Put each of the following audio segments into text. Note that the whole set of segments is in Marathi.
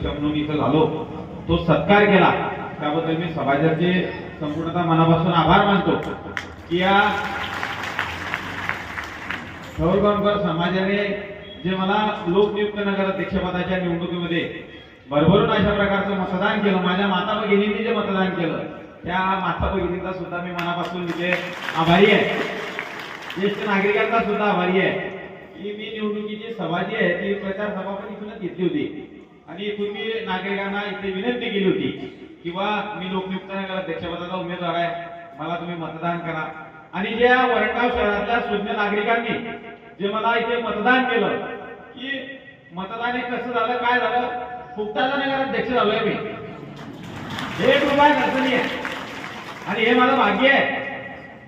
अध्यक्ष म्हणून इथं झालो, तो सत्कार केला त्याबद्दल मी सभासदांचे संपूर्णतः मनापासून आभार मानतो की या थोरगावकर समाजाने जे मला लोकनियुक्त नगराध्यक्षपदाच्या निवडणुकीमध्ये भरभरून अशा प्रकारचं मतदान केलं, माझ्या माता भगिनींनी जे मतदान केलं त्या माता भगिनींचा सुद्धा मी मनापासून तिथे आभारी आहे. ज्येष्ठ नागरिकांचा सुद्धा आभारी आहे की मी निवडणुकीची सभा जी आहे ती प्रचार सभा पण इथूनच घेतली होती आणि इथून मी नागरिकांना इथे विनंती केली होती किंवा मी लोकनियुक्त नगराध्यक्षपदाचा उमेदवार आहे, मला तुम्ही मतदान करा. आणि ज्या वरणगाव शहरातल्या सुज्ञ नागरिकांनी जे मला इथे मतदान केलं की मतदान कसं झालं काय झालं, फुकटाचा नगराध्यक्ष झालोय मी, हे कृपा अडचणी आहे. आणि हे माझं भाग्य आहे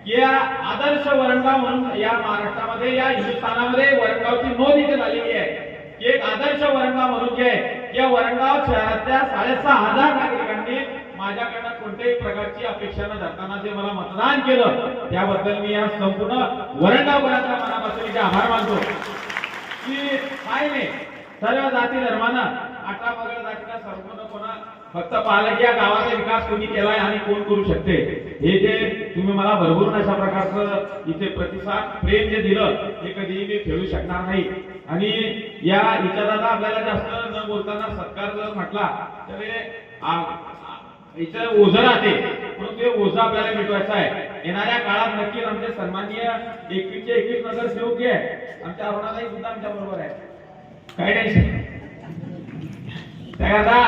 की या आदर्श वरणगाव म्हणून या महाराष्ट्रामध्ये या हिंदुस्थानामध्ये वरणगावची नोंद इथे झालेली आहे की एक आदर्श वरणगाव म्हणून जे आहे या वरणगाव शहरातल्या 6,500 नागरिकांनी माझ्याकडनं कोणत्याही प्रकारची अपेक्षा न धरताना जे मला मतदान केलं त्याबद्दल मी या संपूर्ण वरणगावकरांच्या मनापासून इथे आभार मानतो की काय नाही सर्व जाती धर्मानं 18 पगड जातीला संपूर्ण कोणा फक्त पाहिलं की या गावाचा विकास कोणी केलाय आणि कोण करू शकते, हे जे तुम्ही मला भरभरून अशा प्रकारचं इथे प्रतिसाद प्रेम जे दिलं हे कधीही मी फेडू शकणार नाही. आणि या इच्छादादा आपल्याला जास्त न बोलताना सत्कार जर म्हटला तर इथं ओझं राहते पण ते ओझं आपल्याला मिटवायचं आहे. येणाऱ्या काळात नक्कीच आमचे सन्माननीय 21चे 21 नगरसेवक जे आहे आमच्या अरुणाताई सुद्धा आमच्या बरोबर आहे, काय टेन्शन. त्याकरता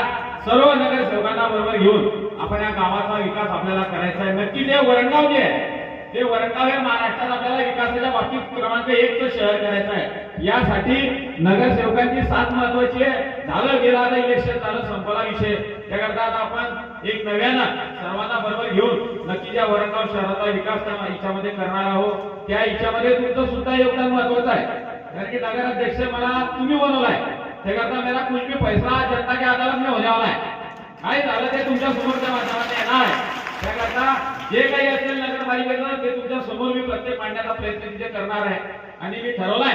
सर्व नगरसेवकांना बरोबर घेऊन आपण या गावाचा विकास आपल्याला करायचा आहे. नक्की ते वरणगाव जे आहे ते वरणगाव हे महाराष्ट्रात आपल्याला विकासाच्या बाबतीत क्रमांक 1 चं शहर करायचं आहे. यासाठी नगरसेवकांची साथ महत्वाची आहे. झालं गेलं आता इलेक्शन झालं संपला विषय, त्याकरता आता आपण एक नव्यानं सर्वांना बरोबर घेऊन नक्की ज्या वरणगाव शहराचा विकास त्या इच्छामध्ये करणार आहोत त्या इच्छामध्ये तुमचं सुद्धा योगदान महत्वाचं आहे. कारण की नगराध्यक्ष मला तुम्ही बनवलाय, त्याकरता मेरा कुछ भी फैसला जनता के अदालत में होने वाला है. काय झालं ते तुमच्या समोरच्या माध्यमाने येणार आहे. त्याकरता जे काही असेल नगरपालिकेचं ते तुमच्या समोर मी प्रत्येक मांडण्याचा प्रयत्न तिथे करणार आहे. आणि मी ठरवलाय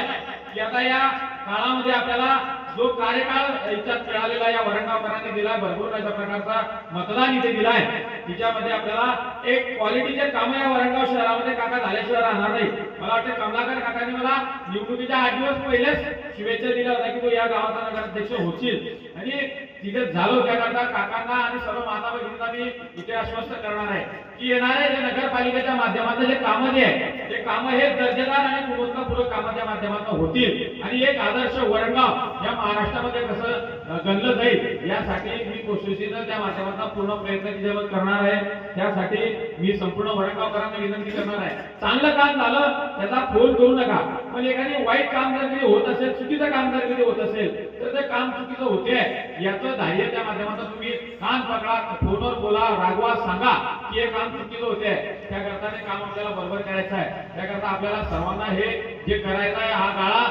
की आता या काळामध्ये आपल्याला जो कार्यकाळ याच्यात मिळालेला या वरणगावकरांनी दिलाय, भरपूर अशा प्रकारचा मतदान इथे दिलाय, तिच्यामध्ये आपल्याला एक क्वालिटीचे काम या वरणगाव शहरामध्ये काका झाल्याशिवाय राहणार नाही. मला वाटतं कमलाकर काकांनी मला निवडणुकीच्या 8 दिवस पहिलेच शुभेच्छा दिल्या होत्या की तू या गावाचा नगराध्यक्ष होशील आणि तिथे झालो. त्याकरता काकांना आणि सर्व माता भगिनींना मी इथे आश्वस्त करणार आहे की येणाऱ्या जे नगरपालिकेच्या माध्यमातून जे कामं जे आहे ते कामं हे दर्जेदार आणि गुणवत्तापूर्वक कामाच्या माध्यमातून होतील आणि एक आदर्श वरणगाव या महाराष्ट्रामध्ये कसं गणलं जाईल यासाठी मी कोशिशीनं त्या माध्यमातून पूर्ण प्रयत्न तिच्यावर करणार आहे. त्यासाठी मी संपूर्ण वरणगावकरांना विनंती करणार आहे, चांगलं काम झालं त्याचा फोन करू नका, पण एखादी वाईट काम जर कधी होत असेल, चुकीचं काम जर कधी होत असेल तर ते काम चुकीचं होते याचं धैर्य त्या माध्यमातून तुम्ही कान पकडा, फोनवर बोला, रागवा, सांगा की हे काम चुकीचं होते. त्याकरता ते काम आपल्याला बरोबर करायचं आहे. त्याकरता आपल्याला सर्वांना हे जे करायचं आहे हा काळा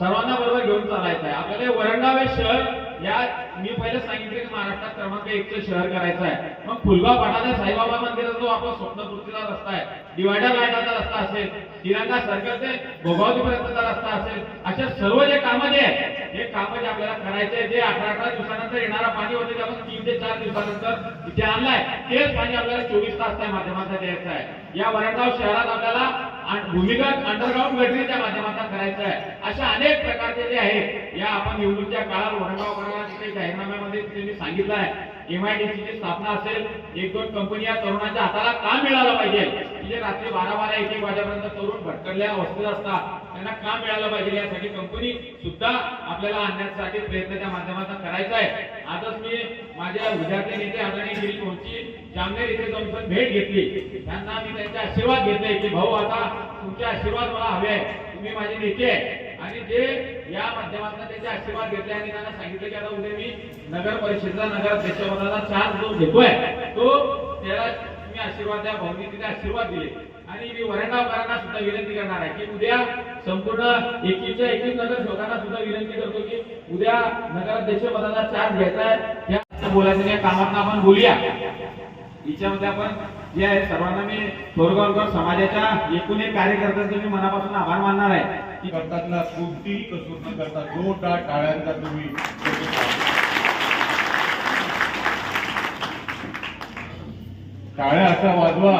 सर्वांना बरोबर घेऊन चालायचं आहे. आपल्याला वरणगाव हे शहर या मी पहिले सांगितले की महाराष्ट्रात क्रमांक 1 चं शहर करायचं आहे. मग फुलगाव पाटाच्या साईबाबा मंदिराचा जो आपला स्वप्नपूर्तीचा रस्ता आहे, डिवायडर लाईटाचा रस्ता असेल, तिरंगा सर्कल ते भोगावतीपर्यंतचा रस्ता असेल, अशा सर्व जे कामं जे आहे हे कामं जे आपल्याला करायचे जे 18 दिवसानंतर येणारा पाणी होते ते आपण 3 ते 4 दिवसानंतर इथे आणलाय, तेच पाणी आपल्याला 24 तास त्या माध्यमातून द्यायचं आहे. या वरणगाव शहरात आपल्याला भूमिगत अंडरग्राउंड गटरीच्या माध्यमातून करायचं आहे. अशा अनेक प्रकारचे जे आहे या आपण निवडणुकीच्या काळात वरणगावकरांना तिथे जाहीरनाम्यामध्ये मी सांगितलं आहे MIDC ची स्थापना असेल, 1-2 कंपनी या तरुणांच्या हाताला काम मिळालं पाहिजे की जे रात्री 12-12 1-1 वाजेपर्यंत तरुण भटकलेल्या अवस्थेत असतात त्यांना काम मिळालं पाहिजे. यासाठी कंपनी सुद्धा आपल्याला आणण्यासाठी प्रयत्न त्या माध्यमातून करायचा आहे. आजच मी माझ्या विद्यार्थी नेते आदरणीय गिरीश भाऊंची जामनेर इथे जाऊन भेट घेतली, त्यांना मी त्यांचे आशीर्वाद घेतले की भाऊ आता तुमचे आशीर्वाद मला हवे आहे, तुम्ही माझे नेते आहे. आणि जे या माध्यमातून त्यांचे आशीर्वाद घेतले आणि त्यांना सांगितलं की आता उद्या मी नगर परिषदेचा नगराध्यक्षपदाचा चार्ज जो घेतोय तो त्याला तुम्ही आशीर्वाद द्या. भाऊंनी तिथे आशीर्वाद दिले आणि मी वरणगावकरांना सुद्धा विनंती करणार आहे की उद्या संपूर्ण 21च्या 21 नगरसेवकांना सुद्धा विनंती करतो की उद्या नगराध्यक्षपदाचा चार्ज घ्यायचा आहे. त्या बोलायचं या कामात आपण बोलूया. याच्यामध्ये आपण जे आहे सर्वांना मी थोरगावकर समाजाच्या एकूण एक कार्यकर्त्यांचे मी मनापासून आभार मानणार आहे की करताना कोणतीही कसूर न करता जोरदार टाळ्यांचा तुम्ही टाळ्या असा वाजवा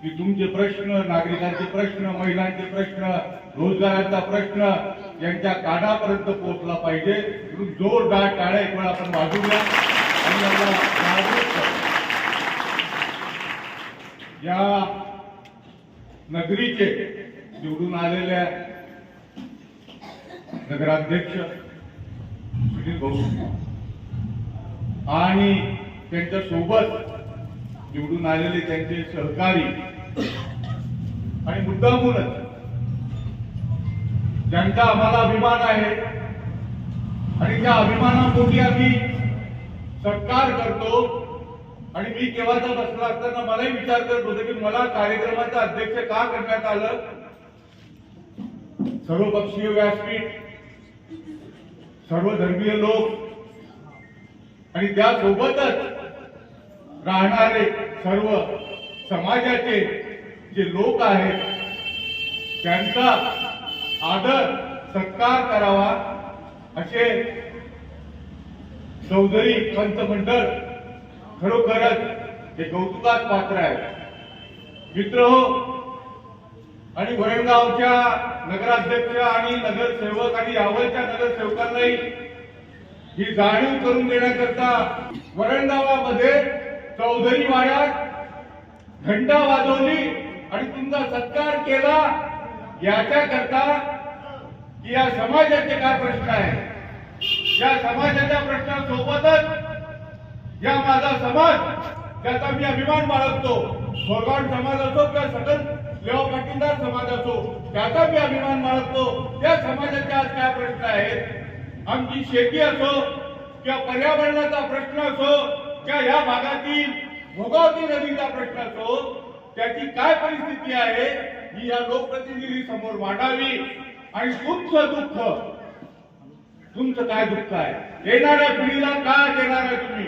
की तुमचे प्रश्न, नागरिकांचे प्रश्न, महिलांचे प्रश्न, रोजगाराचा प्रश्न यांच्या कानापर्यंत पोहोचला पाहिजे. म्हणून जोरदार टाळ्या एक वेळा आपण वाजवूया आणि याला जागरूक करू. या नगरीचे निवडून आलेल्या नगराध्यक्ष सुनील भाऊ आणि त्यांच्या सोबत निवडून आलेले त्यांचे सहकारी आणि मुद्दामूनच ज्यांचा आम्हाला अभिमान आहे आणि त्या अभिमानापोटी आम्ही सत्कार करतो. आणि मी केव्हाचा बसला असताना मलाही विचार करत होतो की मला कार्यक्रमाचं अध्यक्ष का करण्यात आलं. सर्वपक्षीय व्यासपीठ, सर्वधर्मीय लोक आणि त्यासोबतच राहणारे सर्व समाजाचे जे लोक आहेत त्यांचा आदर सत्कार करावा असे चौधरी पंतमंडळ खरोखरच हे कौतुकास पात्र आहे. मित्र हो, आणि वरणगावच्या नगराध्यक्ष आणि नगरसेवक आणि यावलच्या नगरसेवकांनाही ही जाणीव करून देण्याकरता वरणगावामध्ये चौधरी वाड्यात घंटा वाजवली आणि तुमचा सत्कार केला. याच्याकरता की या समाजाचे काय प्रश्न आहेत, या समाजाच्या प्रश्नासोबतच या माझा समाज त्याचा मी अभिमान बाळगतो. भगवान समाज असो किंवा सकल लेवा पाटीलदार समाज असो त्याचा मी अभिमान बाळगतो. त्या समाजाचे आज काय प्रश्न आहेत, आमची शेती असो किंवा पर्यावरणाचा प्रश्न असो किंवा या भागातील भोगावती नदीचा प्रश्न असो, त्याची काय परिस्थिती आहे ही या लोकप्रतिनिधी समोर मांडावी. आणि तुमचं दुःख, तुमचं काय दुःख आहे, येणाऱ्या पिढीला काय देणार आहे तुम्ही,